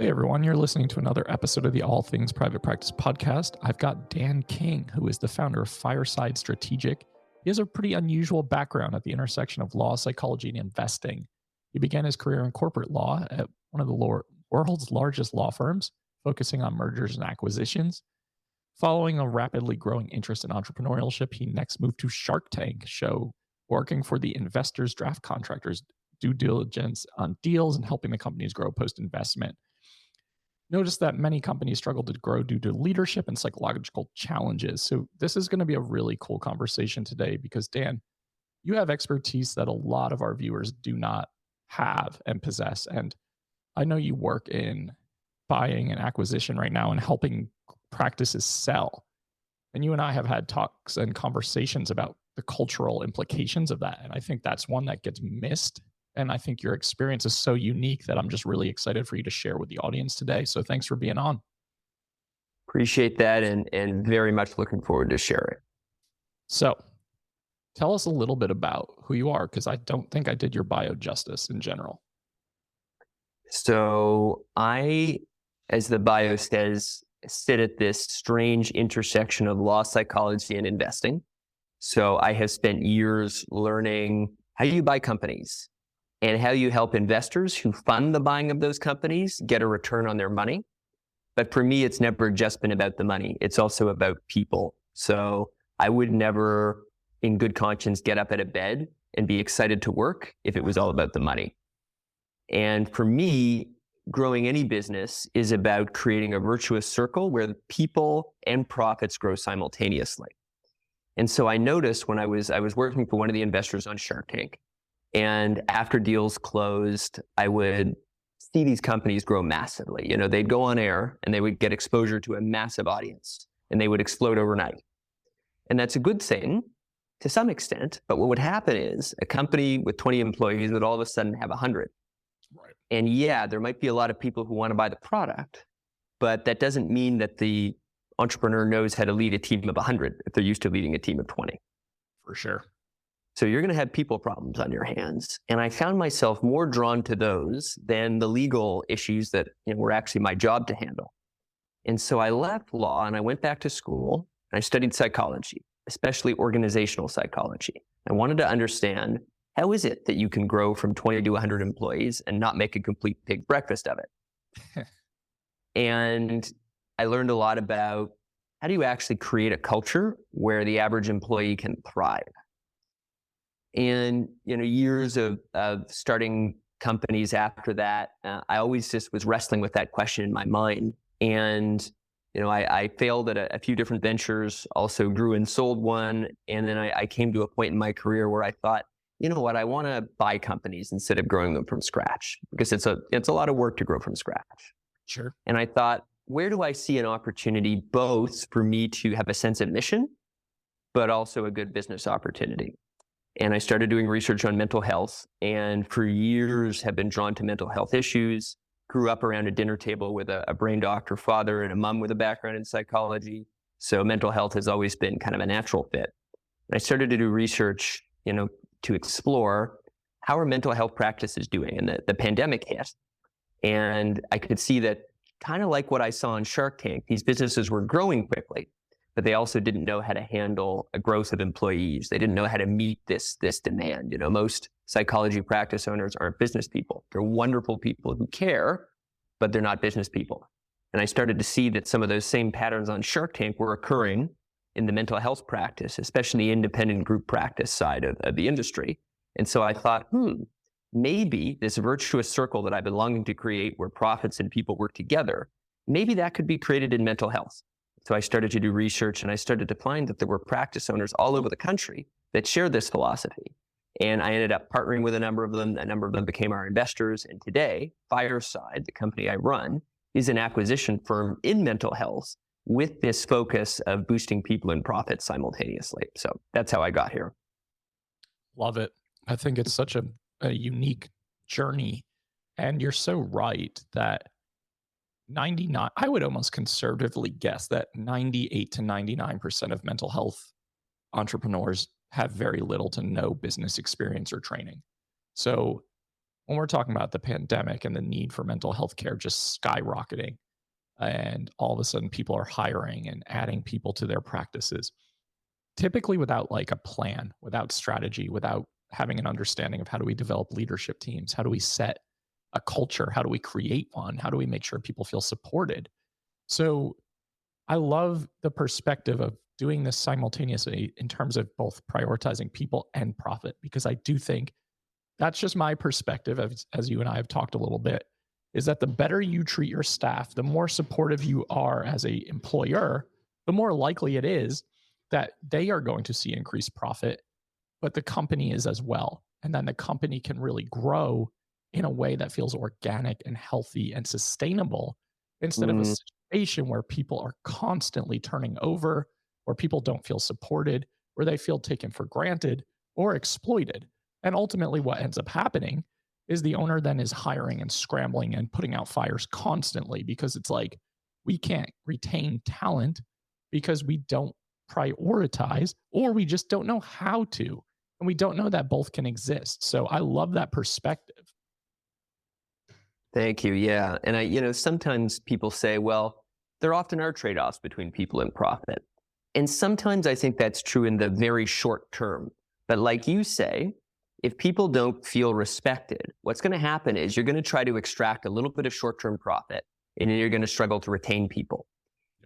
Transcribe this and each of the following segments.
Hey everyone, you're listening to another episode of the All Things Private Practice podcast. I've got Dan King, who is the founder of Fireside Strategic. He has a pretty unusual background at the intersection of law, psychology, and investing. He began his career in corporate law at one of the world's largest law firms, focusing on mergers and acquisitions. Following a rapidly growing interest in entrepreneurship, he next moved to Shark Tank show, working for the investors, draft contractors, due diligence on deals, and helping the companies grow post-investment. Notice that many companies struggle to grow due to leadership and psychological challenges. So this is going to be a really cool conversation today because Dan, you have expertise that a lot of our viewers do not have and possess. And I know you work in buying and acquisition right now and helping practices sell. And you and I have had talks and conversations about the cultural implications of that. And I think that's one that gets missed. And I think your experience is so unique that I'm just really excited for you to share with the audience today. So thanks for being on. Appreciate that and very much looking forward to sharing. So tell us a little bit about who you are, because I don't think I did your bio justice in general. So I, as the bio says, sit at this strange intersection of law, psychology, and investing. So I have spent years learning how you buy companies and how you help investors who fund the buying of those companies get a return on their money. But for me, it's never just been about the money. It's also about people. So I would never, in good conscience, get up out of bed and be excited to work if it was all about the money. And for me, growing any business is about creating a virtuous circle where the people and profits grow simultaneously. And so I noticed when I was working for one of the investors on Shark Tank, and after deals closed, I would see these companies grow massively. You know, they'd go on air and they would get exposure to a massive audience and they would explode overnight. And that's a good thing to some extent. But what would happen is a company with 20 employees would all of a sudden have 100. Right. And yeah, there might be a lot of people who want to buy the product, but that doesn't mean that the entrepreneur knows how to lead a team of 100 if they're used to leading a team of 20. For sure. So you're going to have people problems on your hands. And I found myself more drawn to those than the legal issues that were actually my job to handle. And so I left law and I went back to school and I studied psychology, especially organizational psychology. I wanted to understand, how is it that you can grow from 20 to 100 employees and not make a complete pig breakfast of it? And I learned a lot about how do you actually create a culture where the average employee can thrive? And, years of starting companies after that, I always just was wrestling with that question in my mind. And, I failed at a few different ventures, also grew and sold one. And then I came to a point in my career where I thought, you know what, I want to buy companies instead of growing them from scratch, because it's a lot of work to grow from scratch. Sure. And I thought, where do I see an opportunity both for me to have a sense of mission, but also a good business opportunity? And I started doing research on mental health, and for years have been drawn to mental health issues. Grew up around a dinner table with a brain doctor father and a mom with a background in psychology. So mental health has always been kind of a natural fit. And I started to do research, to explore how are mental health practices doing. And the pandemic hit, and I could see that kind of like what I saw on Shark Tank, these businesses were growing quickly, but they also didn't know how to handle a growth of employees. They didn't know how to meet this demand. Most psychology practice owners aren't business people. They're wonderful people who care, but they're not business people. And I started to see that some of those same patterns on Shark Tank were occurring in the mental health practice, especially the independent group practice side of the industry. And so I thought, maybe this virtuous circle that I've been longing to create where profits and people work together, maybe that could be created in mental health. So I started to do research and I started to find that there were practice owners all over the country that shared this philosophy. And I ended up partnering with a number of them. A number of them became our investors. And today, Fireside, the company I run, is an acquisition firm in mental health with this focus of boosting people and profits simultaneously. So that's how I got here. Love it. I think it's such a unique journey. And you're so right that 99, I would almost conservatively guess that 98 to 99% of mental health entrepreneurs have very little to no business experience or training. So when we're talking about the pandemic and the need for mental health care just skyrocketing, and all of a sudden people are hiring and adding people to their practices, typically without like a plan, without strategy, without having an understanding of how do we develop leadership teams, how do we set a culture, how do we create one, how do we make sure people feel supported. So I love the perspective of doing this simultaneously in terms of both prioritizing people and profit, because I do think that's just my perspective, as you and I have talked a little bit, is that the better you treat your staff, the more supportive you are as a employer, the more likely it is that they are going to see increased profit, but the company is as well. And then the company can really grow in a way that feels organic and healthy and sustainable, instead of a Mm, situation where people are constantly turning over, where people don't feel supported, where they feel taken for granted or exploited. And ultimately, what ends up happening is the owner then is hiring and scrambling and putting out fires constantly, because it's like, we can't retain talent because we don't prioritize, or we just don't know how to. And we don't know that both can exist. So I love that perspective. thank you. Yeah. And sometimes people say, well, there often are trade-offs between people and profit. And sometimes I think that's true in the very short term. But like you say, if people don't feel respected, what's going to happen is you're going to try to extract a little bit of short-term profit, and then you're going to struggle to retain people.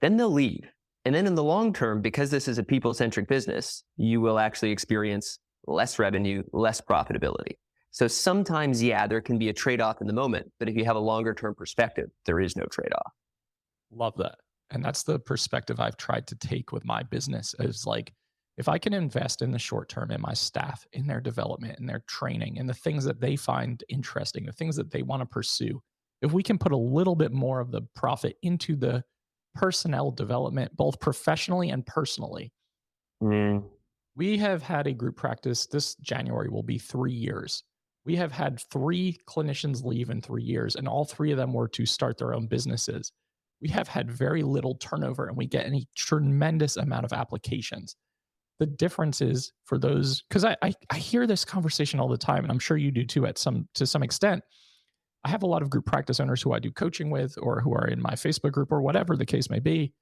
Then they'll leave. And then in the long term, because this is a people-centric business, you will actually experience less revenue, less profitability. So sometimes, yeah, there can be a trade-off in the moment, but if you have a longer-term perspective, there is no trade-off. Love that. And that's the perspective I've tried to take with my business, is like, if I can invest in the short term in my staff, in their development, in their training, in the things that they find interesting, the things that they want to pursue, if we can put a little bit more of the profit into the personnel development, both professionally and personally. Mm, We have had a group practice. This January will be 3 years. We have had three clinicians leave in 3 years, and all three of them were to start their own businesses. We have had very little turnover, and we get a tremendous amount of applications. The difference is for those, because I hear this conversation all the time, and I'm sure you do too, to some extent. I have a lot of group practice owners who I do coaching with, or who are in my Facebook group, or whatever the case may be.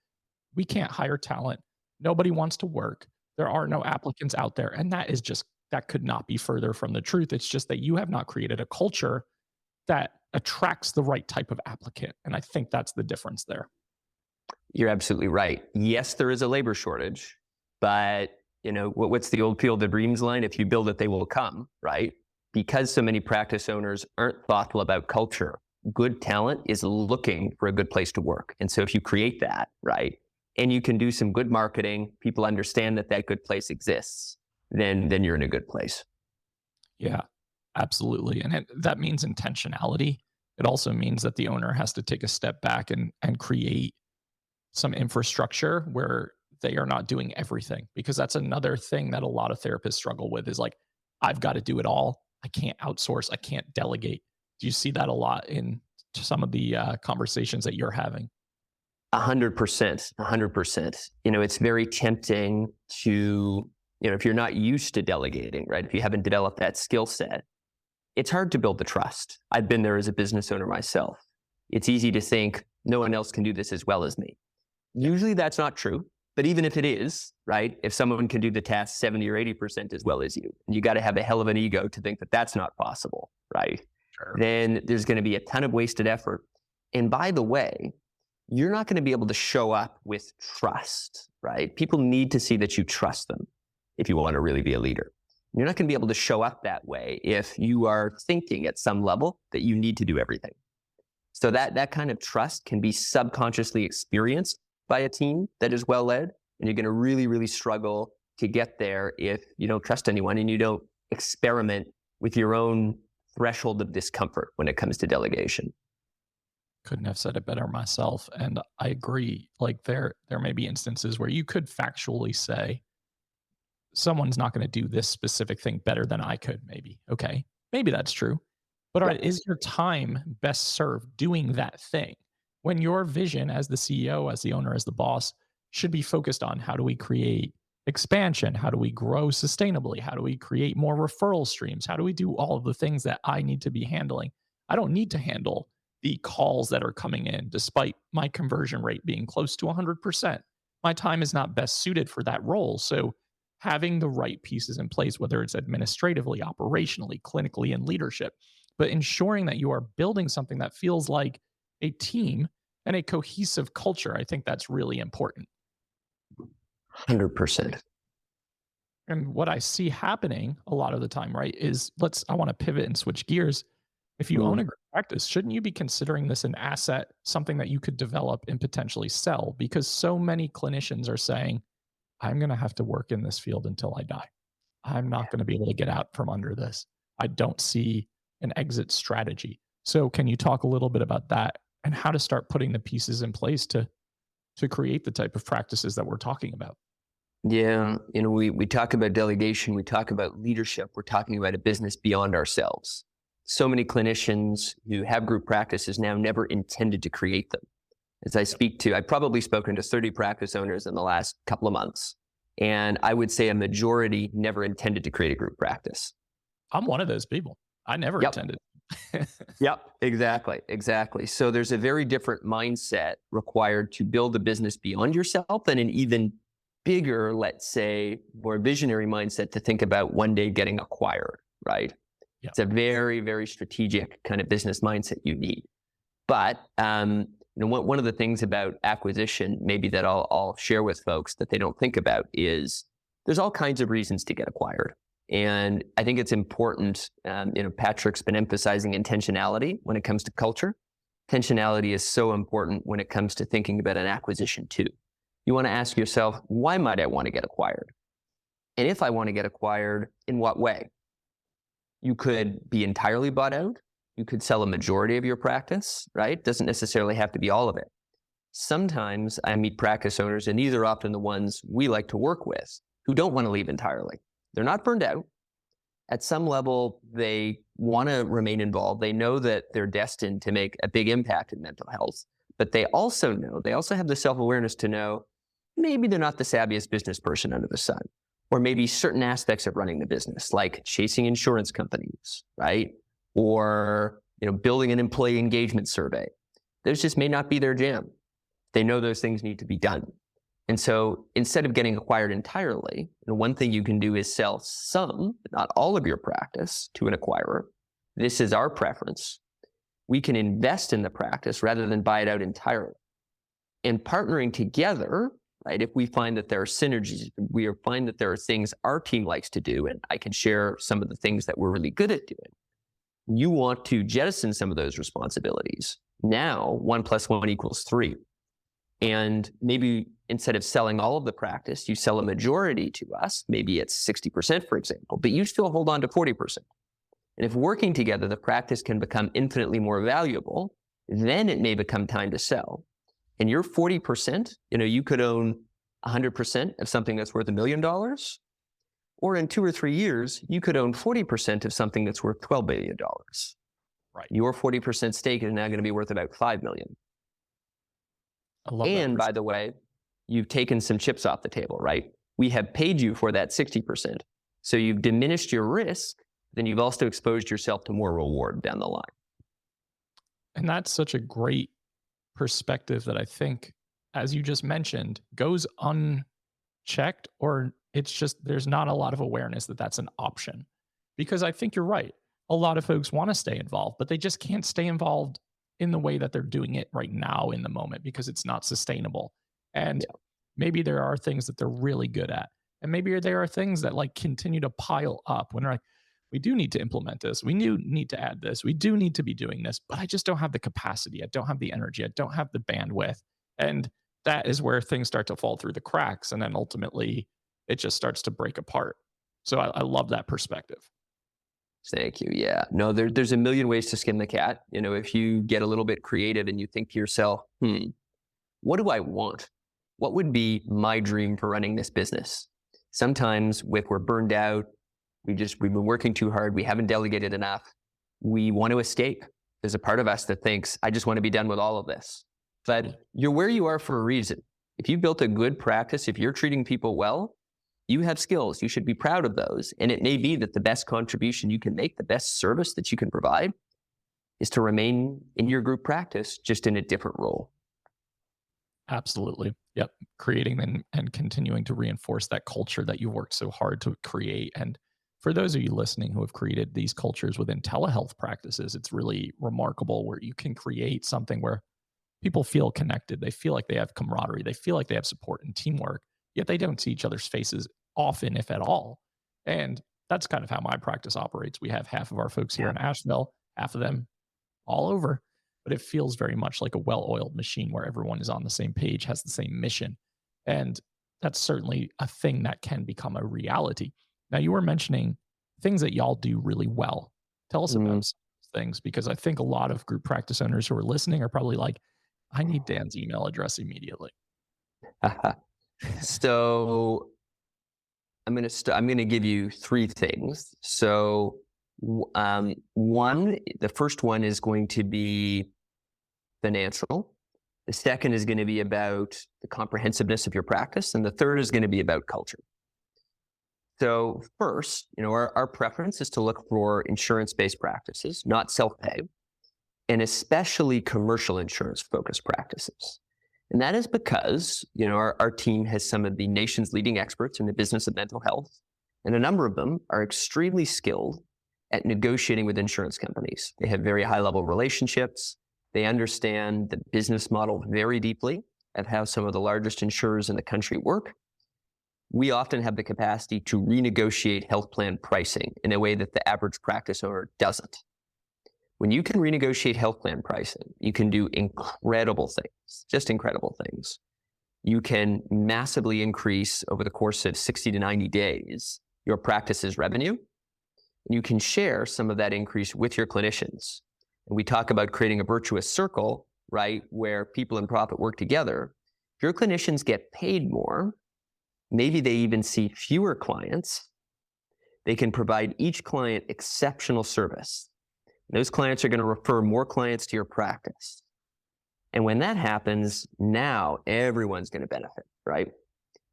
We can't hire talent. Nobody wants to work. There are no applicants out there. And that is just, that could not be further from the truth. It's just that you have not created a culture that attracts the right type of applicant. And I think that's the difference there. you're absolutely right. Yes, there is a labor shortage, but what's the old Field of Dreams line? If you build it, they will come, right? Because so many practice owners aren't thoughtful about culture, good talent is looking for a good place to work. And so if you create that, right, and you can do some good marketing, people understand that that good place exists, then you're in a good place. Yeah, absolutely. And that means intentionality. It also means that the owner has to take a step back and create some infrastructure where they are not doing everything, because that's another thing that a lot of therapists struggle with, is like, I've got to do it all. I can't outsource. I can't delegate. Do you see that a lot in some of the conversations that you're having? 100%, 100%. It's very tempting to, if you're not used to delegating, right? If you haven't developed that skill set, it's hard to build the trust. I've been there as a business owner myself. It's easy to think no one else can do this as well as me. Usually that's not true. But even if it is, right, if someone can do the task 70 or 80% as well as you got to have a hell of an ego to think that that's not possible, right? Sure. Then there's going to be a ton of wasted effort. And by the way, you're not going to be able to show up with trust, right? People need to see that you trust them if you want to really be a leader. You're not going to be able to show up that way if you are thinking at some level that you need to do everything. So that kind of trust can be subconsciously experienced by a team that is well led, and you're going to really, really struggle to get there if you don't trust anyone and you don't experiment with your own threshold of discomfort when it comes to delegation. Couldn't have said it better myself. And I agree. Like, there may be instances where you could factually say, someone's not going to do this specific thing better than I could, maybe. Okay. Maybe that's true. But all Yeah. right, is your time best served doing that thing, when your vision as the CEO, as the owner, as the boss, should be focused on how do we create expansion? How do we grow sustainably? How do we create more referral streams? How do we do all of the things that I need to be handling? I don't need to handle the calls that are coming in, despite my conversion rate being close to 100%. My time is not best suited for that role. So, having the right pieces in place, whether it's administratively, operationally, clinically, and leadership, but ensuring that you are building something that feels like a team and a cohesive culture, I think that's really important. 100%. And what I see happening a lot of the time, right, is I want to pivot and switch gears. If you own a Mm. group practice, shouldn't you be considering this an asset, something that you could develop and potentially sell? Because so many clinicians are saying, I'm going to have to work in this field until I die. I'm not going to be able to get out from under this. I don't see an exit strategy. So, can you talk a little bit about that and how to start putting the pieces in place to create the type of practices that we're talking about? Yeah, we talk about delegation, we talk about leadership, we're talking about a business beyond ourselves. So many clinicians who have group practices now never intended to create them. As I've probably spoken to 30 practice owners in the last couple of months, and I would say a majority never intended to create a group practice. I'm one of those people. I never Yep. intended. Yep, exactly. So there's a very different mindset required to build a business beyond yourself, and an even bigger, let's say, more visionary mindset to think about one day getting acquired, right? Yeah. It's a very, very strategic kind of business mindset you need. But one of the things about acquisition, maybe that I'll share with folks that they don't think about, is there's all kinds of reasons to get acquired. And I think it's important, Patrick's been emphasizing intentionality when it comes to culture. Intentionality is so important when it comes to thinking about an acquisition too. You want to ask yourself, why might I want to get acquired? And if I want to get acquired, in what way? You could be entirely bought out. You could sell a majority of your practice, right? Doesn't necessarily have to be all of it. Sometimes I meet practice owners, and these are often the ones we like to work with, who don't want to leave entirely. They're not burned out. At some level, they want to remain involved. They know that they're destined to make a big impact in mental health, but they also have the self-awareness to know maybe they're not the savviest business person under the sun, or maybe certain aspects of running the business, like chasing insurance companies, right? Or building an employee engagement survey. Those just may not be their jam. They know those things need to be done. And so instead of getting acquired entirely, one thing you can do is sell some, but not all of your practice to an acquirer. This is our preference. We can invest in the practice rather than buy it out entirely. And partnering together, right, if we find that there are synergies, we find that there are things our team likes to do, and I can share some of the things that we're really good at doing. You want to jettison some of those responsibilities. Now, 1 + 1 = 3. And maybe instead of selling all of the practice, you sell a majority to us. Maybe it's 60%, for example, but you still hold on to 40%. And if working together, the practice can become infinitely more valuable, then it may become time to sell. And your 40%, you could own 100% of something that's worth $1 million, or in 2 or 3 years, you could own 40% of something that's worth $12 billion. Right. Your 40% stake is now going to be worth about $5 million. I love And that. by the way, you've taken some chips off the table, right? We have paid you for that 60%. So you've diminished your risk, then you've also exposed yourself to more reward down the line. And that's such a great perspective that I think, as you just mentioned, goes unchecked, or it's just there's not a lot of awareness that that's an option. Because I think you're right. A lot of folks want to stay involved, but they just can't stay involved in the way that they're doing it right now in the moment because it's not sustainable. And maybe there are things that they're really good at. And maybe there are things that like continue to pile up when they're like, we do need to implement this. We do need to add this. We do need to be doing this, but I just don't have the capacity. I don't have the energy. I don't have the bandwidth. And that is where things start to fall through the cracks. And then ultimately it just starts to break apart. So I love that perspective. Thank you. Yeah. No, there's a million ways to skin the cat. If you get a little bit creative and you think to yourself, what do I want? What would be my dream for running this business? Sometimes if we're burned out, we've been working too hard, we haven't delegated enough, we want to escape. There's a part of us that thinks, I just want to be done with all of this. But you're where you are for a reason. If you've built a good practice, if you're treating people well, You have skills. You should be proud of those. And it may be that the best contribution you can make, the best service that you can provide, is to remain in your group practice, just in a different role. Absolutely. Yep. Creating and continuing to reinforce that culture that you worked so hard to create. And for those of you listening who have created these cultures within telehealth practices, it's really remarkable where you can create something where people feel connected. They feel like they have camaraderie. They feel like they have support and teamwork, yet they don't see each other's faces often, if at all. And that's kind of how my practice operates. We have half of our folks here Yeah. in Asheville, half of them all over, but it feels very much like a well-oiled machine where everyone is on the same page, has the same mission. And that's certainly a thing that can become a reality. Now, you were mentioning things that y'all do really well. Tell us Mm. about some of those things, because I think a lot of group practice owners who are listening are probably like, I need Dan's email address immediately. So I'm gonna give you three things. So one, the first one is going to be financial. The second is going to be about the comprehensiveness of your practice, and the third is going to be about culture. So first, our preference is to look for insurance-based practices, not self-pay, and especially commercial insurance-focused practices. And that is because, our team has some of the nation's leading experts in the business of mental health, and a number of them are extremely skilled at negotiating with insurance companies. They have very high-level relationships. They understand the business model very deeply of how some of the largest insurers in the country work. We often have the capacity to renegotiate health plan pricing in a way that the average practice owner doesn't. When you can renegotiate health plan pricing, you can do incredible things, just incredible things. You can massively increase over the course of 60 to 90 days your practice's revenue. And you can share some of that increase with your clinicians. And we talk about creating a virtuous circle, right, where people and profit work together. If your clinicians get paid more, maybe they even see fewer clients, they can provide each client exceptional service. Those clients are going to refer more clients to your practice. And when that happens, now everyone's going to benefit, right?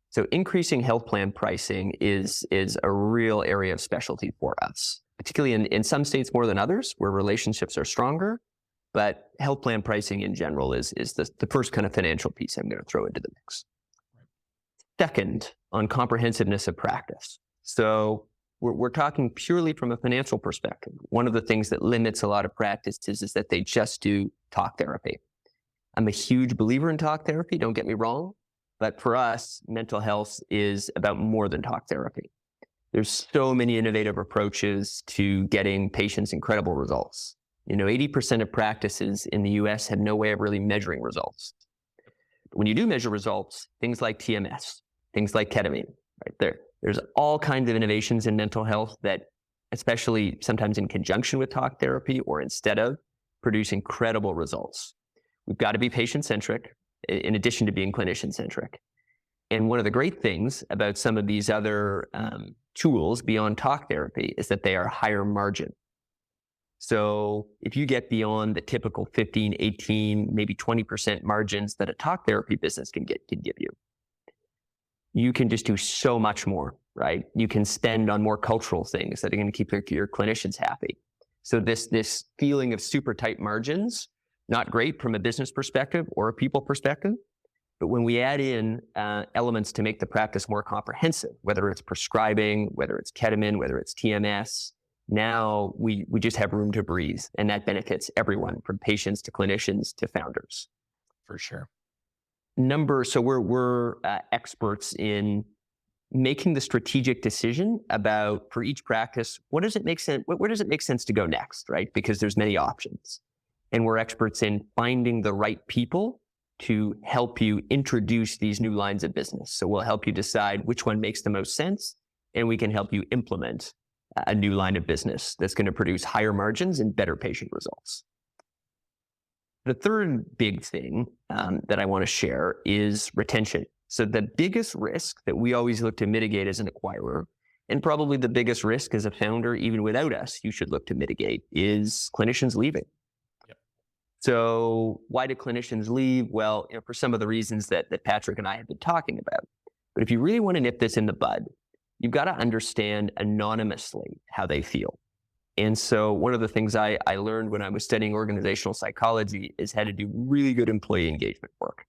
So increasing health plan pricing is a real area of specialty for us, particularly in some states more than others where relationships are stronger. But health plan pricing in general is the first kind of financial piece I'm going to throw into the mix. Second, on comprehensiveness of practice. So we're talking purely from a financial perspective. One of the things that limits a lot of practices is that they just do talk therapy. I'm a huge believer in talk therapy, don't get me wrong, but for us, mental health is about more than talk therapy. There's so many innovative approaches to getting patients incredible results. 80% of practices in the US have no way of really measuring results. But when you do measure results, things like TMS, things like ketamine, right? There's all kinds of innovations in mental health that, especially sometimes in conjunction with talk therapy or instead of, produce incredible results. We've got to be patient-centric in addition to being clinician-centric. And one of the great things about some of these other tools beyond talk therapy is that they are higher margin. So if you get beyond the typical 15, 18, maybe 20% margins that a talk therapy business can give you, you can just do so much more, right? You can spend on more cultural things that are going to keep your clinicians happy. So this feeling of super tight margins, not great from a business perspective or a people perspective, but when we add in elements to make the practice more comprehensive, whether it's prescribing, whether it's ketamine, whether it's TMS, now we just have room to breathe, and that benefits everyone from patients to clinicians to founders. For sure. So we're experts in making the strategic decision about, for each practice, what does it make sense? Where does it make sense to go next, right? Because there's many options, and we're experts in finding the right people to help you introduce these new lines of business. So we'll help you decide which one makes the most sense, and we can help you implement a new line of business that's going to produce higher margins and better patient results. The third big thing that I want to share is retention. So the biggest risk that we always look to mitigate as an acquirer, and probably the biggest risk as a founder, even without us, you should look to mitigate, is clinicians leaving. Yep. So why do clinicians leave? Well, for some of the reasons that Patrick and I have been talking about. But if you really want to nip this in the bud, you've got to understand anonymously how they feel. And so one of the things I learned when I was studying organizational psychology is how to do really good employee engagement work.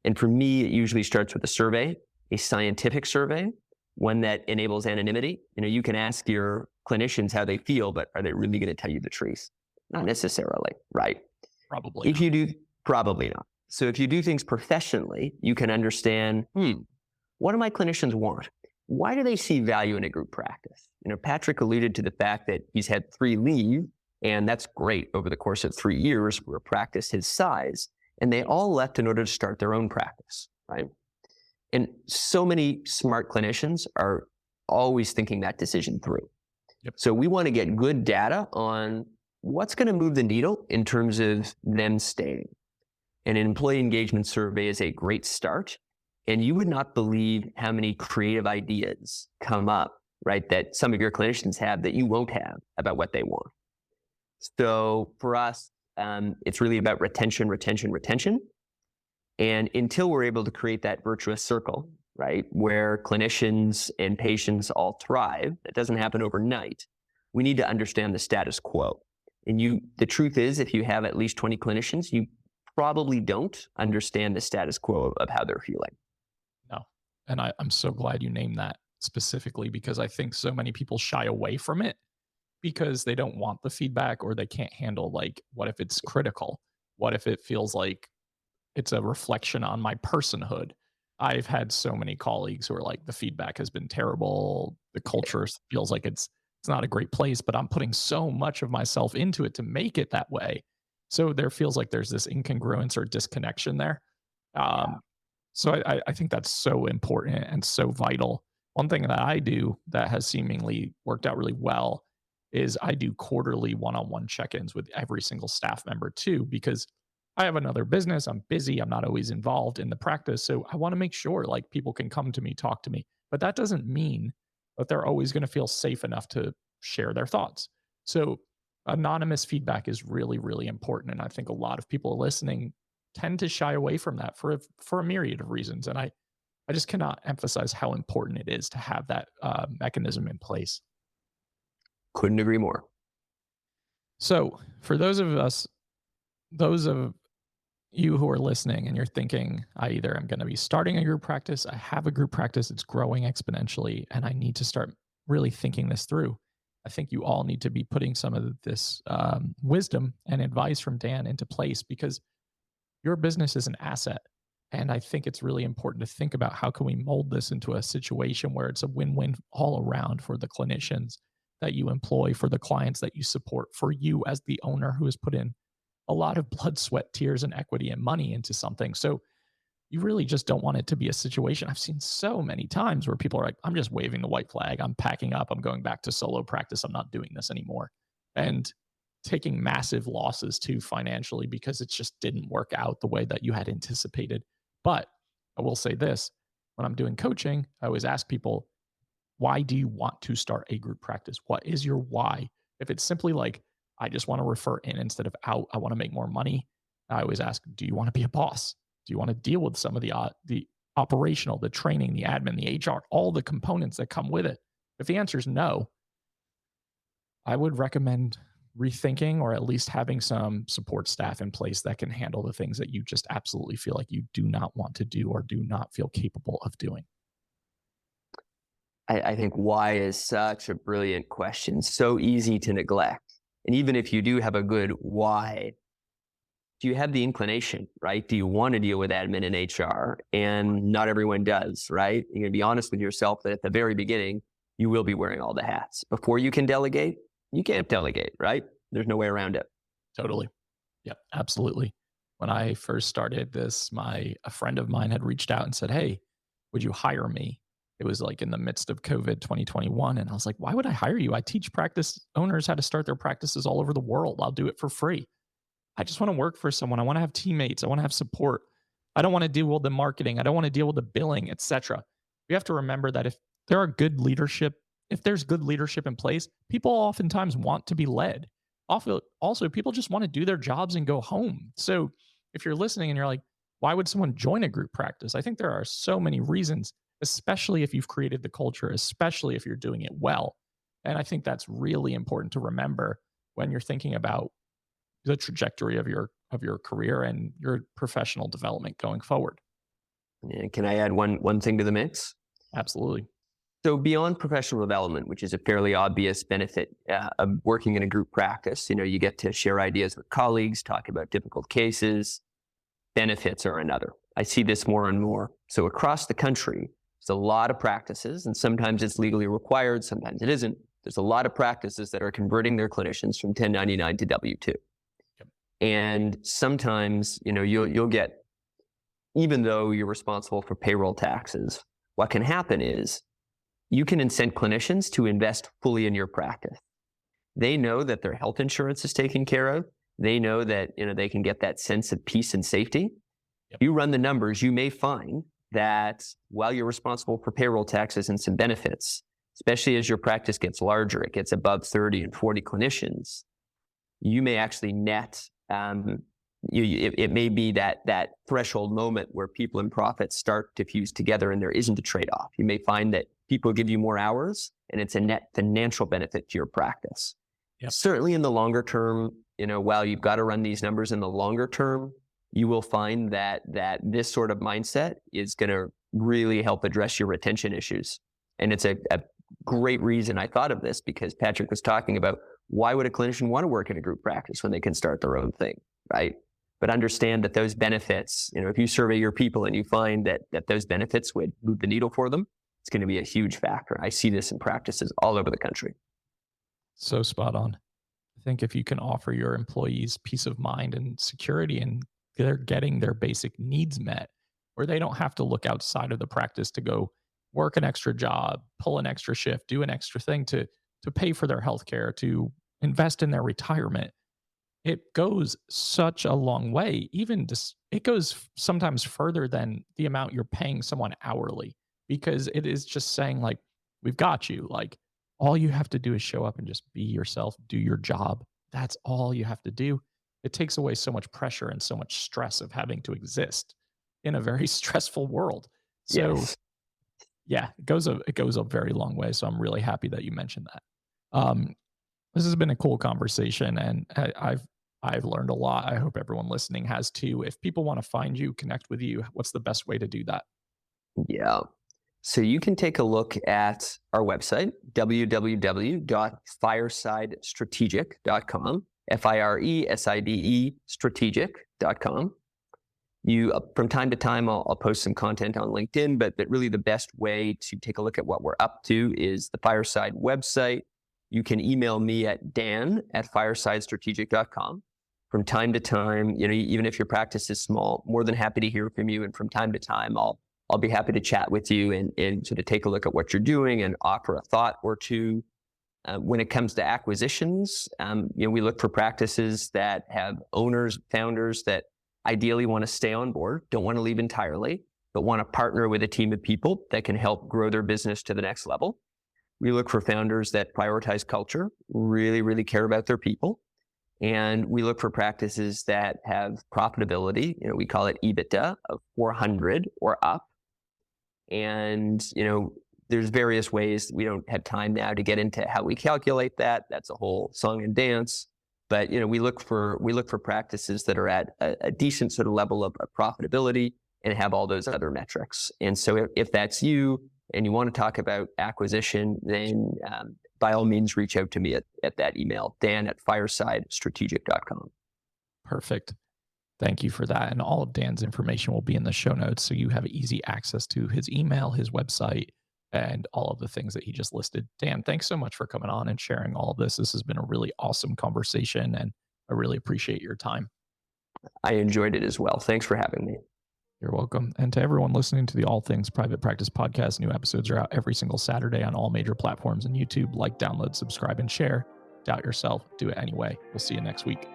And for me, it usually starts with a survey, a scientific survey, one that enables anonymity. You can ask your clinicians how they feel, but are they really going to tell you the truth? Not necessarily, right? Probably If not. you do, probably not. So if you do things professionally, you can understand, what do my clinicians want? Why do they see value in a group practice? Patrick alluded to the fact that he's had 3 leave, and that's great over the course of 3 years for a practice his size. And they all left in order to start their own practice, right? And so many smart clinicians are always thinking that decision through. Yep. So we want to get good data on what's going to move the needle in terms of them staying. And an employee engagement survey is a great start. And you would not believe how many creative ideas come up, right, that some of your clinicians have that you won't have about what they want. So for us, it's really about retention. And until we're able to create that virtuous circle, right, where clinicians and patients all thrive, it doesn't happen overnight. We need to understand the status quo. And the truth is, if you have at least 20 clinicians, you probably don't understand the status quo of how they're feeling. No. And I'm so glad you named that specifically, because I think so many people shy away from it because they don't want the feedback, or they can't handle, like, what if it's critical? What if it feels like it's a reflection on my personhood? I've had so many colleagues who are like, the feedback has been terrible. The culture feels like it's not a great place, but I'm putting so much of myself into it to make it that way. So there feels like there's this incongruence or disconnection there. So I think that's so important and so vital. One thing that I do that has seemingly worked out really well is I do quarterly one-on-one check-ins with every single staff member too, because I have another business. I'm busy. I'm not always involved in the practice. So I want to make sure, like, people can come to me, talk to me. But that doesn't mean that they're always going to feel safe enough to share their thoughts. So anonymous feedback is really, really important. And I think a lot of people listening tend to shy away from that for a myriad of reasons. And I just cannot emphasize how important it is to have that mechanism in place. Couldn't agree more. So for those of you who are listening and you're thinking, I either am going to be starting a group practice, I have a group practice, it's growing exponentially, and I need to start really thinking this through. I think you all need to be putting some of this wisdom and advice from Dan into place, because your business is an asset. And I think it's really important to think about, how can we mold this into a situation where it's a win-win all around for the clinicians that you employ, for the clients that you support, for you as the owner who has put in a lot of blood, sweat, tears, and equity and money into something. So you really just don't want it to be a situation. I've seen so many times where people are like, I'm just waving the white flag. I'm packing up. I'm going back to solo practice. I'm not doing this anymore. And taking massive losses too financially, because it just didn't work out the way that you had anticipated. But I will say this, when I'm doing coaching, I always ask people, why do you want to start a group practice? What is your why? If it's simply like, I just want to refer in instead of out, I want to make more money, I always ask, do you want to be a boss? Do you want to deal with some of the operational, the training, the admin, the HR, all the components that come with it? If the answer is no, I would recommend rethinking, or at least having some support staff in place that can handle the things that you just absolutely feel like you do not want to do or do not feel capable of doing. I think why is such a brilliant question, so easy to neglect. And even if you do have a good why, do you have the inclination, right? Do you want to deal with admin and HR? And not everyone does, right? You're going to be honest with yourself that at the very beginning, you will be wearing all the hats. Before you can delegate, you can't delegate, right? There's no way around it. Totally. Yep, absolutely. When I first started this, a friend of mine had reached out and said, hey, would you hire me? It was like in the midst of COVID 2021. And I was like, why would I hire you? I teach practice owners how to start their practices all over the world. I'll do it for free. I just want to work for someone. I want to have teammates. I want to have support. I don't want to deal with the marketing. I don't want to deal with the billing, etc. We have to remember that if there's good leadership in place, people oftentimes want to be led. Also, people just want to do their jobs and go home. So if you're listening and you're like, why would someone join a group practice? I think there are so many reasons. especially if you've created the culture, especially if you're doing it well. And I think that's really important to remember when you're thinking about the trajectory of your career and your professional development going forward. And can I add one thing to the mix? Absolutely. So beyond professional development, which is a fairly obvious benefit of working in a group practice, you get to share ideas with colleagues, talk about difficult cases. Benefits are another. I see this more and more. So across the country, there's a lot of practices, and sometimes it's legally required, sometimes it isn't. There's a lot of practices that are converting their clinicians from 1099 to W-2. Yep. And sometimes, you'll get, even though you're responsible for payroll taxes, what can happen is you can incent clinicians to invest fully in your practice. They know that their health insurance is taken care of. They know that they can get that sense of peace and safety. Yep. You run the numbers, you may find that while you're responsible for payroll taxes and some benefits, especially as your practice gets larger, it gets above 30 and 40 clinicians, you may actually net, it may be that threshold moment where people and profits start to fuse together and there isn't a trade-off. You may find that people give you more hours and it's a net financial benefit to your practice. Yep. Certainly in the longer term, while you've got to run these numbers in the longer term, you will find that this sort of mindset is going to really help address your retention issues. And it's a great reason I thought of this, because Patrick was talking about why would a clinician want to work in a group practice when they can start their own thing, right? But understand that those benefits, if you survey your people and you find that those benefits would move the needle for them, it's going to be a huge factor. I see this in practices all over the country. So spot on. I think if you can offer your employees peace of mind and security and they're getting their basic needs met, where they don't have to look outside of the practice to go work an extra job, pull an extra shift, do an extra thing to pay for their healthcare, to invest in their retirement, it goes such a long way. Even just, it goes sometimes further than the amount you're paying someone hourly, because it is just saying like, we've got you. Like, all you have to do is show up and just be yourself, do your job. That's all you have to do. It takes away so much pressure and so much stress of having to exist in a very stressful world. So Yes. yeah, it goes a very long way. So I'm really happy that you mentioned that. This has been a cool conversation, and I've learned a lot. I hope everyone listening has too. If people want to find you, connect with you, what's the best way to do that? Yeah. So you can take a look at our website, www.firesidestrategic.com, FIRESIDE strategic.com. From time to time, I'll post some content on LinkedIn, but really the best way to take a look at what we're up to is the Fireside website. You can email me at dan@firesidestrategic.com. From time to time, even if your practice is small, more than happy to hear from you. And from time to time, I'll be happy to chat with you and sort of take a look at what you're doing and offer a thought or two. When it comes to acquisitions, we look for practices that have owners, founders that ideally want to stay on board, don't want to leave entirely, but want to partner with a team of people that can help grow their business to the next level. We look for founders that prioritize culture, really, really care about their people. And we look for practices that have profitability, we call it EBITDA of 400 or up. And, there's various ways. We don't have time now to get into how we calculate that. That's a whole song and dance. But, we look for practices that are at a decent sort of level of profitability and have all those other metrics. And so if that's you and you want to talk about acquisition, then by all means, reach out to me at that email, dan@firesidestrategic.com. Perfect. Thank you for that. And all of Dan's information will be in the show notes, so you have easy access to his email, his website, and all of the things that he just listed. Dan, thanks so much for coming on and sharing all of this. This has been a really awesome conversation, and I really appreciate your time. I enjoyed it as well. Thanks for having me. You're welcome. And to everyone listening to the All Things Private Practice podcast, new episodes are out every single Saturday on all major platforms and YouTube. Like, download, subscribe, and share. Doubt yourself. Do it anyway. We'll see you next week.